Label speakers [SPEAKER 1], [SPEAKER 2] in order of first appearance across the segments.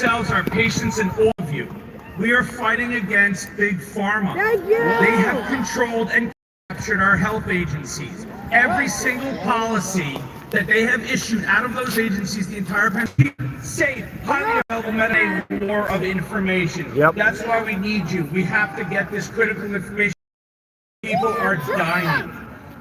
[SPEAKER 1] ourselves, our patients, and all of you. We are fighting against Big Pharma. They have controlled and captured our health agencies. Every single policy that they have issued out of those agencies, the entire pandemic, safe, highly available medical war of information. That's why we need you. We have to get this critical information. People are dying.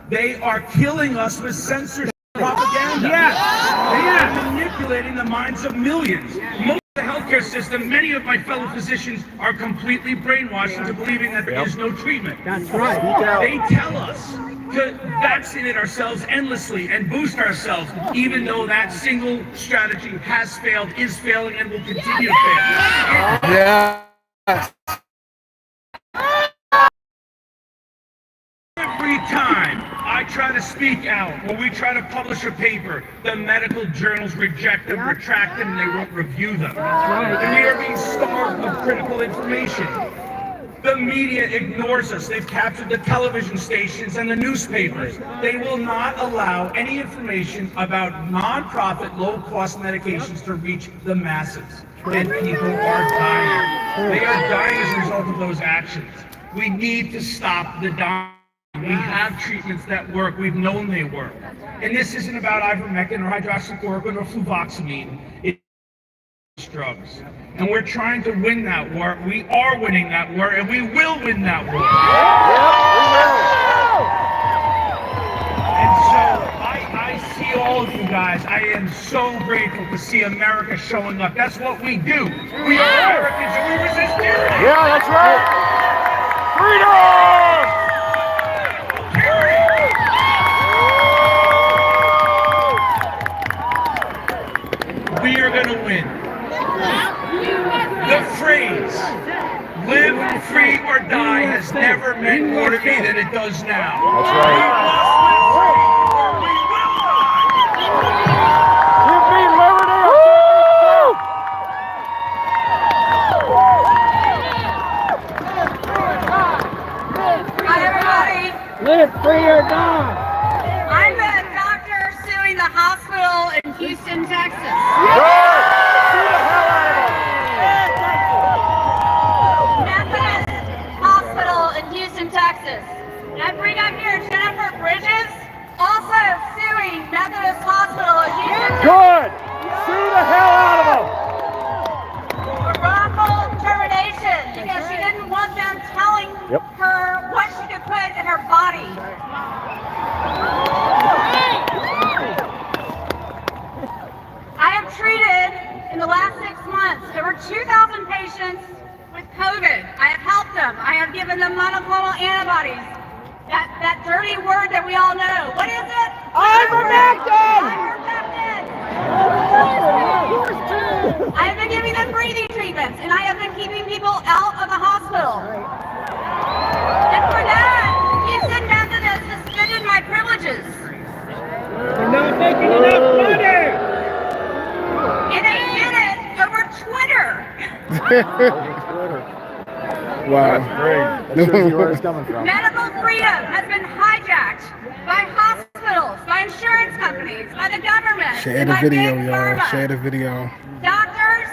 [SPEAKER 1] They are killing us with censorship propaganda. They are manipulating the minds of millions. Most of the healthcare system, many of my fellow physicians are completely brainwashed into believing that there is no treatment.
[SPEAKER 2] That's right.
[SPEAKER 1] They tell us to vaccinate ourselves endlessly and boost ourselves, even though that single strategy has failed, is failing, and will continue to fail. Every time I try to speak out, or we try to publish a paper, the medical journals reject them, retract them, and they won't review them. And we are being starved of critical information. The media ignores us. They've captured the television stations and the newspapers. They will not allow any information about non-profit, low-cost medications to reach the masses. And people are dying. They are dying as a result of those actions. We need to stop the dying. We have treatments that work. We've known they work. And this isn't about ivermectin or hydroxychloroquine or fluvoxamine. It's drugs. And we're trying to win that war. We are winning that war, and we will win that war. And so I see all of you guys. I am so grateful to see America showing up. That's what we do. We are Americans, and we resist tyranny.
[SPEAKER 3] Yeah, that's right. Freedom!
[SPEAKER 1] We are going to win. The phrase, live free or die, has never meant more to me than it does now.
[SPEAKER 3] That's right.
[SPEAKER 1] We must live free or we will die.
[SPEAKER 3] Give me liberty!
[SPEAKER 4] Hi, everybody.
[SPEAKER 2] Live free or die.
[SPEAKER 4] I'm the doctor suing the hospital in Houston, Texas. Methodist Hospital in Houston, Texas. And I bring up here Jennifer Bridges, also suing Methodist Hospital in Houston, Texas.
[SPEAKER 3] Good! Sue the hell out of them!
[SPEAKER 4] For wrongful termination because she didn't want them telling her what she could put in her body. I have treated in the last 6 months over 2,000 patients with COVID. I have helped them. I have given them monoclonal antibodies. That dirty word that we all know. What is it?
[SPEAKER 2] Ivermectin!
[SPEAKER 4] Ivermectin! I have been giving them breathing treatments, and I have been keeping people out of the hospital. And for that, Houston Methodist suspended my privileges.
[SPEAKER 2] You're not making enough money!
[SPEAKER 4] And they did it over Twitter.
[SPEAKER 3] Wow. That's great. That shows you where it's coming from.
[SPEAKER 4] Medical freedom has been hijacked by hospitals, by insurance companies, by the government,
[SPEAKER 5] Share the
[SPEAKER 4] by
[SPEAKER 5] video,
[SPEAKER 4] Big
[SPEAKER 5] y'all.
[SPEAKER 4] Pharma.
[SPEAKER 5] Share the video.
[SPEAKER 4] Doctors,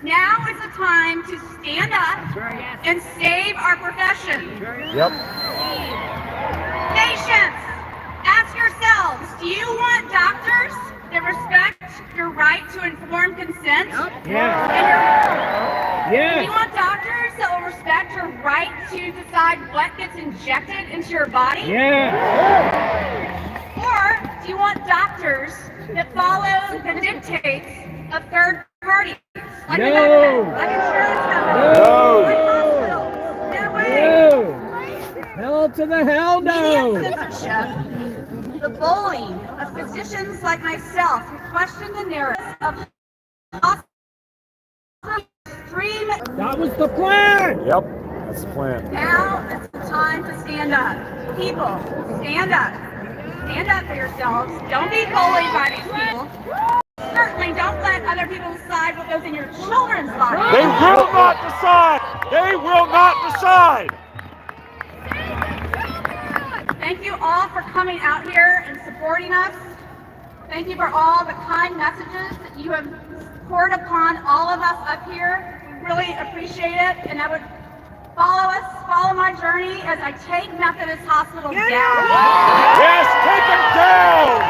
[SPEAKER 4] now is the time to stand up and save our profession.
[SPEAKER 3] Yep.
[SPEAKER 4] Patients, ask yourselves, do you want doctors that respect your right to informed consent?
[SPEAKER 2] Yeah.
[SPEAKER 4] Do you
[SPEAKER 2] Yes.
[SPEAKER 4] want doctors that will respect your right to decide what gets injected into your body?
[SPEAKER 2] Yeah.
[SPEAKER 4] Or do you want doctors that follow the dictates of third parties? Like the government, like insurance companies, like hospitals? No way.
[SPEAKER 2] No. Hell to the hell no.
[SPEAKER 4] Media censorship, the bullying of physicians like myself who question the narrative of extreme.
[SPEAKER 2] That was the plan.
[SPEAKER 3] Yep. That's the plan.
[SPEAKER 4] Now is the time to stand up. People, stand up. Stand up for yourselves. Don't be bullied by these people. Certainly don't let other people decide what goes in your children's bodies.
[SPEAKER 3] They will not decide! They will not decide!
[SPEAKER 4] Thank you all for coming out here and supporting us. Thank you for all the kind messages that you have poured upon all of us up here. We really appreciate it, and I would follow my journey as I take Methodist Hospital down.
[SPEAKER 3] Yes, take him down!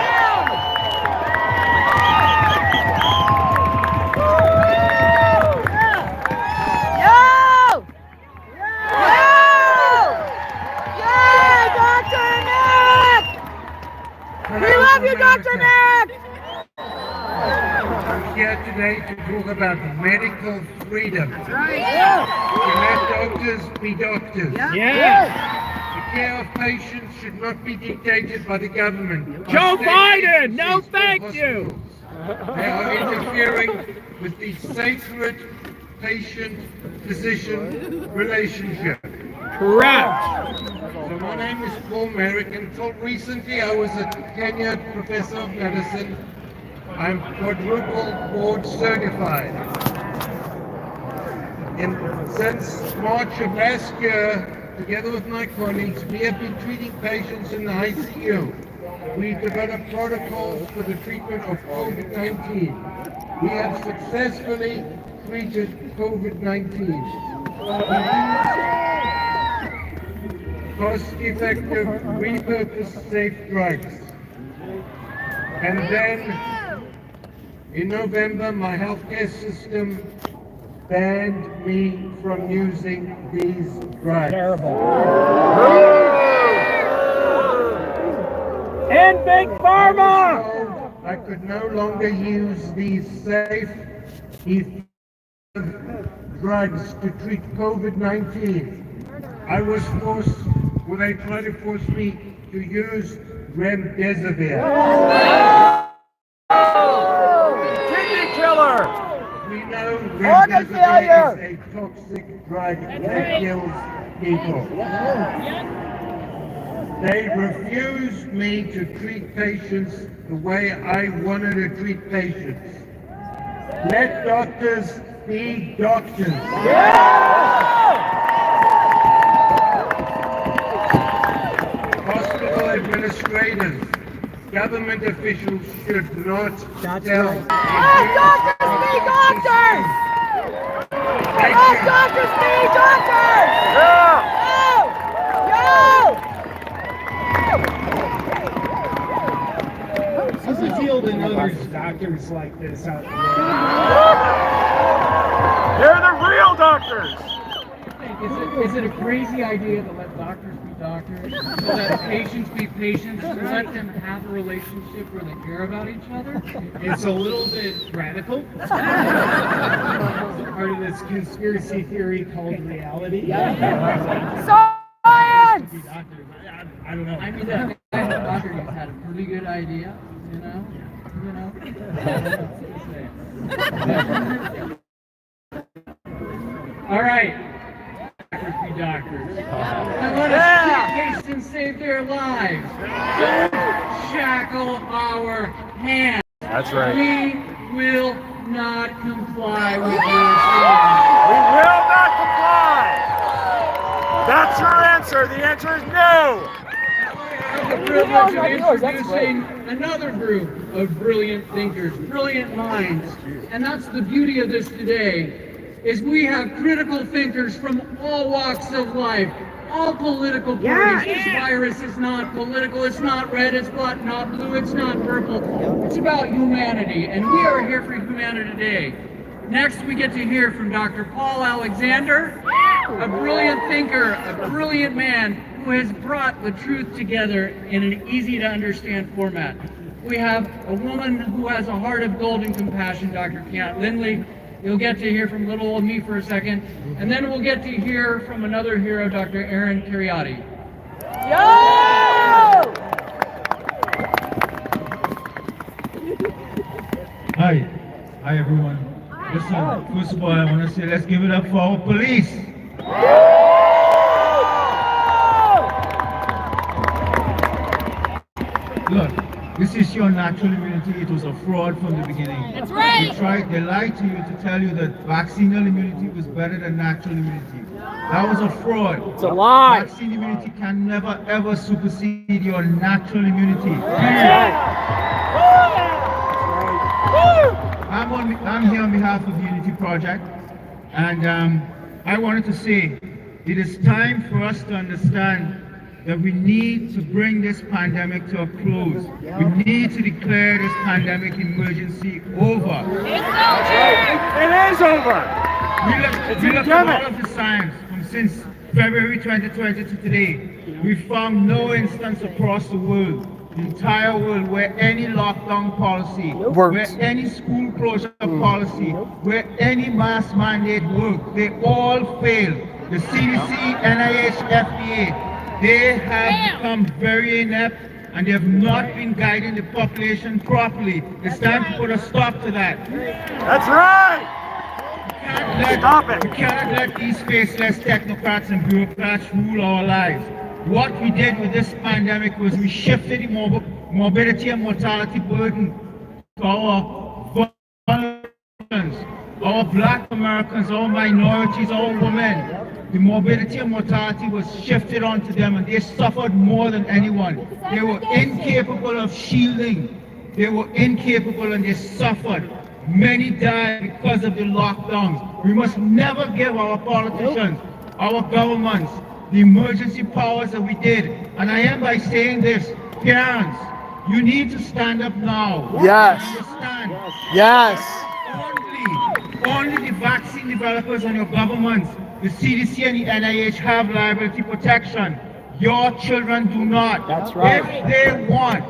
[SPEAKER 2] Dr. Nick!
[SPEAKER 5] I'm here today to talk about medical freedom.
[SPEAKER 2] That's
[SPEAKER 5] To
[SPEAKER 2] right.
[SPEAKER 5] let doctors be doctors.
[SPEAKER 2] Yes.
[SPEAKER 5] The care of patients should not be dictated by the government.
[SPEAKER 2] Joe
[SPEAKER 5] By state
[SPEAKER 2] Biden,
[SPEAKER 5] agencies
[SPEAKER 2] no
[SPEAKER 5] or
[SPEAKER 2] thank you.
[SPEAKER 5] hospitals. They are interfering with the sacred patient-physician relationship.
[SPEAKER 2] Correct.
[SPEAKER 5] So my name is Paul Merrick. Until recently, I was a tenured professor of medicine. I'm quadruple board certified. Since March of last year, together with my colleagues, we have been treating patients in the ICU. We developed protocols for the treatment of COVID-19. We have successfully treated COVID-19. Cost-effective, repurposed, safe drugs. And then, in November, my healthcare system banned me from using these drugs.
[SPEAKER 2] And Big Pharma!
[SPEAKER 5] I could no longer use these safe, effective drugs to treat COVID-19. I was forced, well, they tried to force me to use remdesivir.
[SPEAKER 3] Kidney killer!
[SPEAKER 5] We know remdesivir is a toxic drug that kills people. They refused me to treat patients the way I wanted to treat patients. Let doctors be doctors. Hospital administrators, government officials should not tell
[SPEAKER 2] right.
[SPEAKER 5] doctors be doctors!
[SPEAKER 2] Doctors be doctors!
[SPEAKER 6] How's it feel to know there's doctors like this out there?
[SPEAKER 3] They're the real doctors!
[SPEAKER 6] Is it a crazy idea to let doctors be doctors, so that patients be patients, to let them have a relationship where they care about each other? It's a little bit radical. Part of this conspiracy theory called reality.
[SPEAKER 2] Science!
[SPEAKER 6] Be doctors. I don't know. I mean, that doctor had a pretty good idea, you know. All right. Doctors be doctors. And let us treat patients save their lives. Don't shackle our hands.
[SPEAKER 3] That's right.
[SPEAKER 6] We will not comply with your
[SPEAKER 3] We will not comply! That's your answer. The answer is no!
[SPEAKER 6] I have the privilege of introducing another group of brilliant thinkers, brilliant minds. And that's the beauty of this today, is we have critical thinkers from all walks of life, all political parties. This virus is not political, it's not red, it's not blue, it's not purple. It's about humanity, and we are here for humanity today. Next, we get to hear from Dr. Paul Alexander, a brilliant thinker, a brilliant man who has brought the truth together in an easy-to-understand format. We have a woman who has a heart of gold and compassion, Dr. Kent Lindley. You'll get to hear from little old me for a second, and then we'll get to hear from another hero, Dr. Aaron Kheriaty.
[SPEAKER 7] Hi everyone. Listen, first of all, I want to say let's give it up for our police. Look, this is your natural immunity. It was a fraud from the beginning. That's right. They lied to you to tell you that vaccinal immunity was better than natural immunity. That was a fraud.
[SPEAKER 2] It's a lie.
[SPEAKER 7] Vaccine immunity can never ever supersede your natural immunity. Period. I'm here on behalf of Unity Project, and I wanted to say it is time for us to understand that we need to bring this pandemic to a close. We need to declare this pandemic emergency over.
[SPEAKER 3] It is over.
[SPEAKER 7] We look at all of the science from since February 2020 to today. We found no instance across the world, the entire world, where any lockdown policy, where any school closure policy, where any mask mandate worked. They all failed. The CDC, NIH, FDA, they have become very inept and they have not been guiding the population properly. It's time to put a stop to that.
[SPEAKER 3] That's right. Stop it.
[SPEAKER 7] We cannot let these faceless technocrats and bureaucrats rule our lives. What we did with this pandemic was we shifted the morbidity and mortality burden to our vulnerable, our Black Americans, our minorities, our women. The morbidity and mortality was shifted onto them and they suffered more than anyone. They were incapable of shielding. They were incapable and they suffered. Many died because of the lockdowns. We must never give our politicians, our governments, the emergency powers that we did. And I end by saying this, parents, you need to stand up now.
[SPEAKER 3] Yes.
[SPEAKER 7] Understand?
[SPEAKER 3] Yes.
[SPEAKER 7] Only the vaccine developers and your governments, the CDC and the NIH have liability protection. Your children do not.
[SPEAKER 3] That's right.
[SPEAKER 7] If they want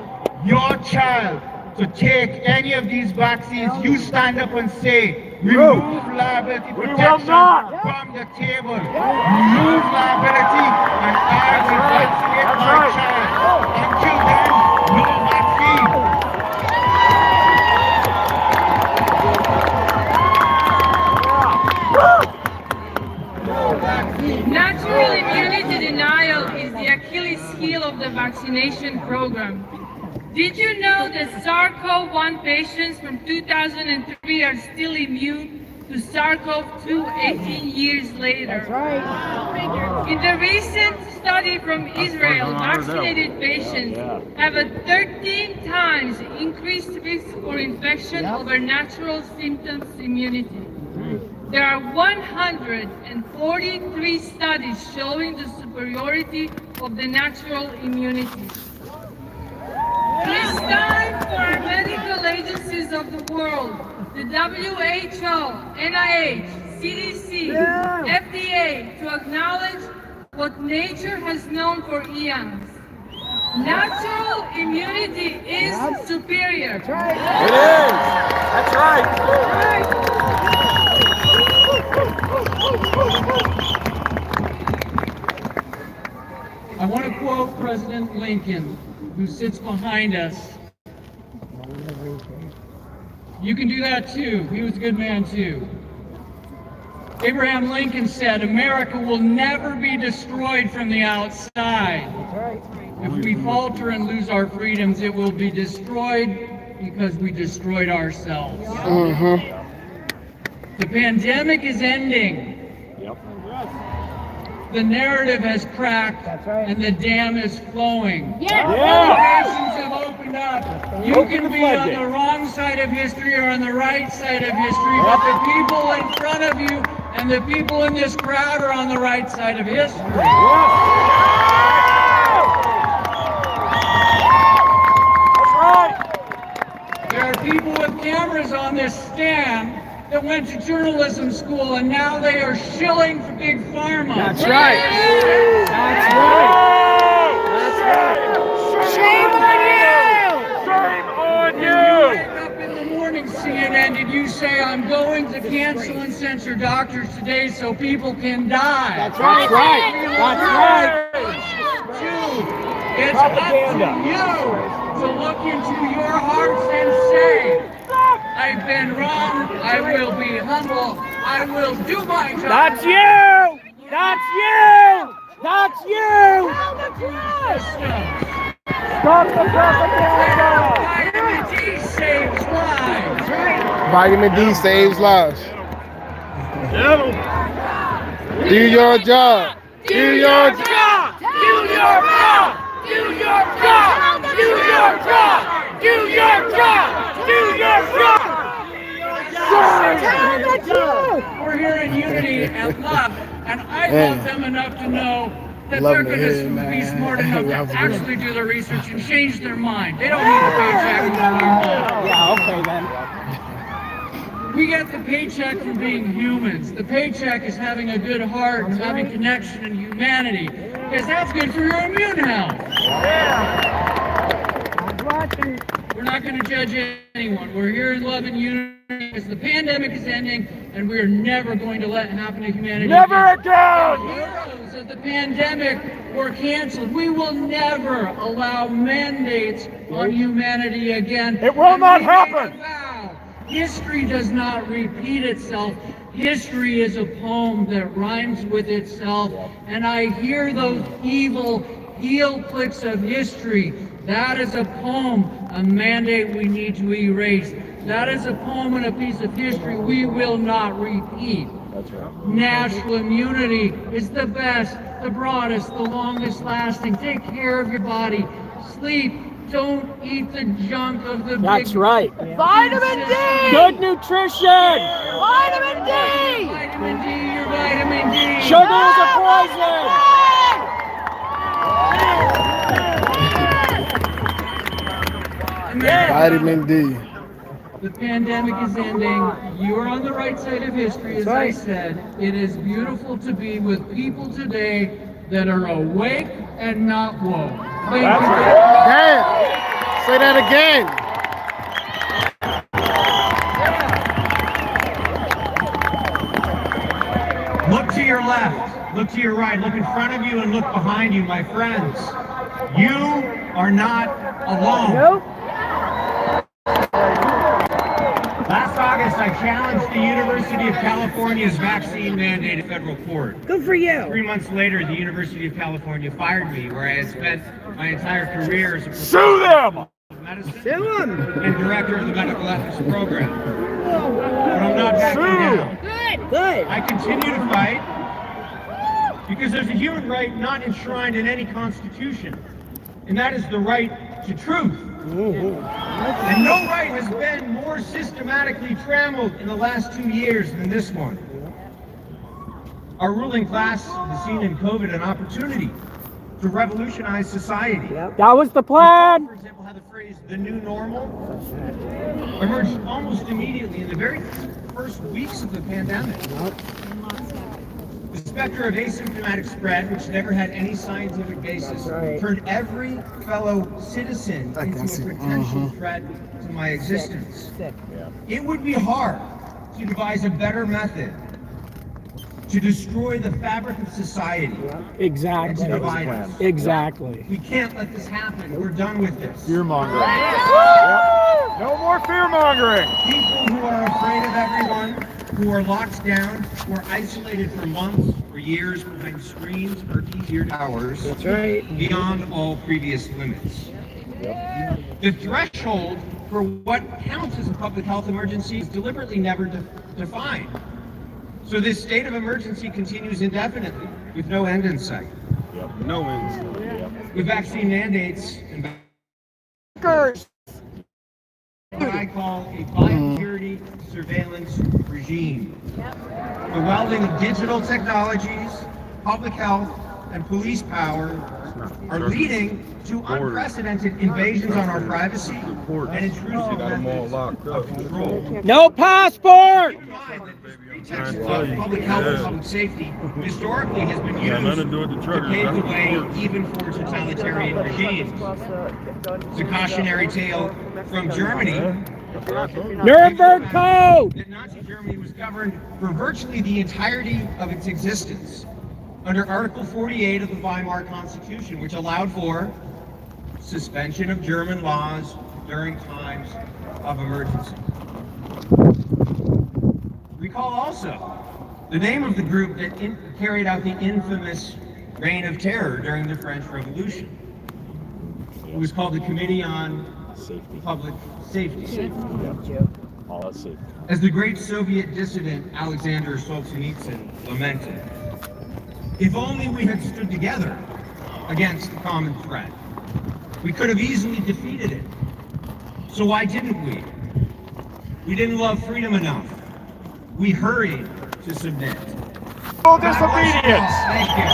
[SPEAKER 7] your child to take any of these vaccines, you stand up and say, remove liability protection from the table. Remove liability and I will vaccinate my child. Until then, no vaccine.
[SPEAKER 8] Natural immunity denial is the Achilles heel of the vaccination program. Did you know that SARS-CoV-1 patients from 2003 are still immune to SARS-CoV-2 18 years later? That's right. In the recent study from Israel, vaccinated patients have a 13 times increased risk for infection over natural symptoms immunity. There are 143 studies showing the superiority of the natural immunity. It is time for our medical agencies of the world, the WHO, NIH, CDC, FDA, to acknowledge what nature has known for eons. Natural immunity is superior.
[SPEAKER 3] It is. That's right.
[SPEAKER 6] I want to quote President Lincoln, who sits behind us. You can do that too. He was a good man too. Abraham Lincoln said, America will never be destroyed from the outside. If we falter and lose our freedoms, it will be destroyed because we destroyed ourselves. The pandemic is ending. The narrative has cracked and the dam is flowing. Nations have opened up. You can be on the wrong side of history or on the right side of history, but the people in front of you and the people in this crowd are on the right side of history.
[SPEAKER 3] That's right.
[SPEAKER 6] There are people with cameras on this stand that went to journalism school and now they are shilling for Big Pharma.
[SPEAKER 3] That's right. That's right. That's right.
[SPEAKER 2] Shame on you!
[SPEAKER 3] Shame on
[SPEAKER 6] You
[SPEAKER 3] you!
[SPEAKER 6] wake up in the morning, CNN, did you say, I'm going to cancel and censor doctors today so people can die?
[SPEAKER 3] That's right. That's right.
[SPEAKER 6] It's up to you to look into your hearts and say, I've been wrong, I will be humble, I will do my job.
[SPEAKER 3] That's you! That's you! That's you! Stop the propaganda!
[SPEAKER 6] Vitamin D saves lives.
[SPEAKER 9] Vitamin D saves lives. Do your job.
[SPEAKER 3] Do your job! Do your job! Do your job! Do your job! Do your job! Do your job!
[SPEAKER 6] and love. And I love them enough to know that
[SPEAKER 9] Love
[SPEAKER 6] they're
[SPEAKER 9] to
[SPEAKER 6] going
[SPEAKER 9] hear it,
[SPEAKER 6] to be
[SPEAKER 9] man.
[SPEAKER 6] smart enough
[SPEAKER 9] That was
[SPEAKER 6] to
[SPEAKER 9] good.
[SPEAKER 6] actually do the research and change their mind. They don't need a paycheck.
[SPEAKER 2] Yeah, okay then.
[SPEAKER 6] We get the paycheck from being humans. The paycheck is having a good heart, having connection and humanity, because that's good for your immune health. We're not going to judge anyone. We're here in love and unity because the pandemic is ending, and we're never going to let it happen to humanity.
[SPEAKER 3] Never again!
[SPEAKER 6] The heroes of the pandemic were canceled. We will never allow mandates on humanity again.
[SPEAKER 3] It will
[SPEAKER 6] And
[SPEAKER 3] not
[SPEAKER 6] we made
[SPEAKER 3] happen.
[SPEAKER 6] a vow. History does not repeat itself. History is a poem that rhymes with itself. And I hear those evil heel clicks of history. That is a poem, a mandate we need to erase. That is a poem and a piece of history we will not repeat. Natural immunity is the best, the broadest, the longest lasting. Take care of your body. Sleep. Don't eat the junk of the
[SPEAKER 2] That's
[SPEAKER 6] big
[SPEAKER 2] right.
[SPEAKER 6] Vitamin D!
[SPEAKER 2] Good nutrition.
[SPEAKER 6] Vitamin D! Vitamin D, your vitamin D!
[SPEAKER 2] Sugar is a poison.
[SPEAKER 9] Vitamin D.
[SPEAKER 6] The pandemic is ending. You are on the right side of history, as I said. It is beautiful to be with people today that are awake and not woke. Thank you.
[SPEAKER 9] Damn. Say that again.
[SPEAKER 1] Look to your left, look to your right, look in front of you and look behind you, my friends. You are not alone. Last August, I challenged the University of California's vaccine mandate at federal court.
[SPEAKER 2] Good for you.
[SPEAKER 1] 3 months later, the University of California fired me, where I had spent my entire career as a
[SPEAKER 3] Sue them!
[SPEAKER 1] of medicine
[SPEAKER 2] Sue him.
[SPEAKER 1] and director of the medical ethics program. But I'm not backing down.
[SPEAKER 2] Good.
[SPEAKER 1] I continue to fight because there's a human right not enshrined in any constitution, and that is the right to truth. And no right has been more systematically trammeled in the last 2 years than this one. Our ruling class has seen in COVID an opportunity to revolutionize society.
[SPEAKER 2] That was the plan.
[SPEAKER 1] For example, how the phrase "the new normal" emerged almost immediately in the very first weeks of the pandemic. The specter of asymptomatic spread, which never had any scientific basis, turned every fellow citizen into a potential threat to my existence. It would be hard to devise a better method to destroy the fabric of society and to
[SPEAKER 2] Exactly.
[SPEAKER 1] divide us.
[SPEAKER 2] Exactly.
[SPEAKER 1] We can't let this happen. We're done with this.
[SPEAKER 3] Fear mongering. No more fear mongering.
[SPEAKER 1] People who are afraid of everyone, who are locked down, who are isolated for months or years behind screens for easier hours.
[SPEAKER 2] That's right.
[SPEAKER 1] Beyond all previous limits. The threshold for what counts as a public health emergency is deliberately never defined. So this state of emergency continues indefinitely with no end in sight.
[SPEAKER 9] No wins.
[SPEAKER 1] With vaccine mandates and what I call a biosecurity surveillance regime. The welding of digital technologies, public health, and police power are leading to unprecedented invasions on our privacy and intrusive methods of control.
[SPEAKER 2] No passport.
[SPEAKER 1] Keep in mind that this pretext of public health and public safety historically has been used to pave the way even for totalitarian regimes. It's a cautionary tale from Germany.
[SPEAKER 2] Nuremberg Code.
[SPEAKER 1] That Nazi Germany was governed for virtually the entirety of its existence under Article 48 of the Weimar Constitution, which allowed for suspension of German laws during times of emergency. Recall also the name of the group that carried out the infamous Reign of Terror during the French Revolution. It was called the Committee on Public Safety. As the great Soviet dissident Alexander Solzhenitsyn lamented, if only we had stood together against the common threat, we could have easily defeated it. So why didn't we? We didn't love freedom enough. We hurried to submit.
[SPEAKER 3] Civil disobedience.
[SPEAKER 6] Thank you.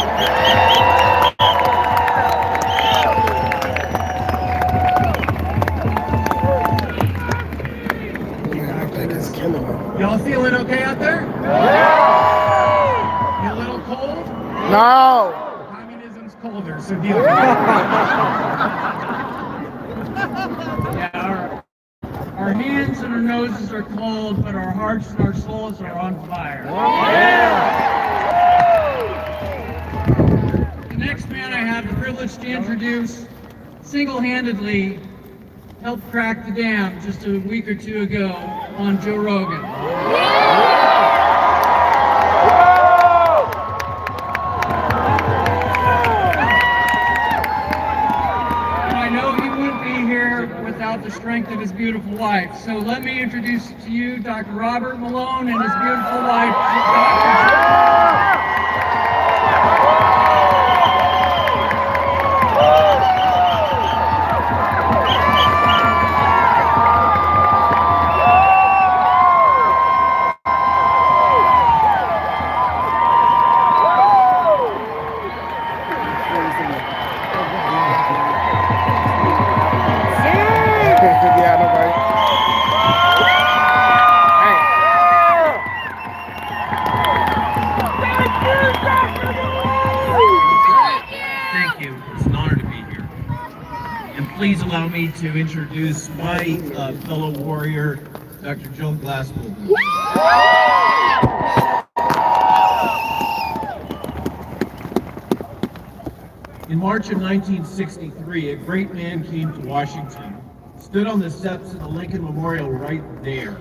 [SPEAKER 9] I think it's killing him.
[SPEAKER 6] Y'all feeling okay out there? You a little cold?
[SPEAKER 9] No.
[SPEAKER 6] Communism's colder, so deal with it. Yeah, our hands and our noses are cold, but our hearts and our souls are on fire. The next man I have the privilege to introduce single-handedly helped crack the dam just a week or two ago on Joe Rogan. Without the strength of his beautiful wife. So let me introduce to you Dr. Robert Malone and his beautiful wife, Dr.
[SPEAKER 9] Yeah, nobody.
[SPEAKER 1] Thank you. It's an honor to be here. And please allow me to introduce my fellow warrior, Dr. Joan Glasspool. In March of 1963, a great man came to Washington, stood on the steps of the Lincoln Memorial right there,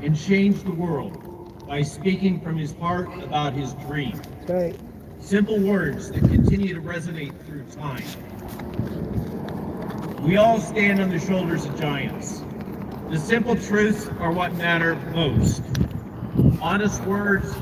[SPEAKER 1] and changed the world by speaking from his heart about his dream.
[SPEAKER 9] Right.
[SPEAKER 1] Simple words that continue to resonate through time. We all stand on the shoulders of giants. The simple truths are what matter most. Honest words,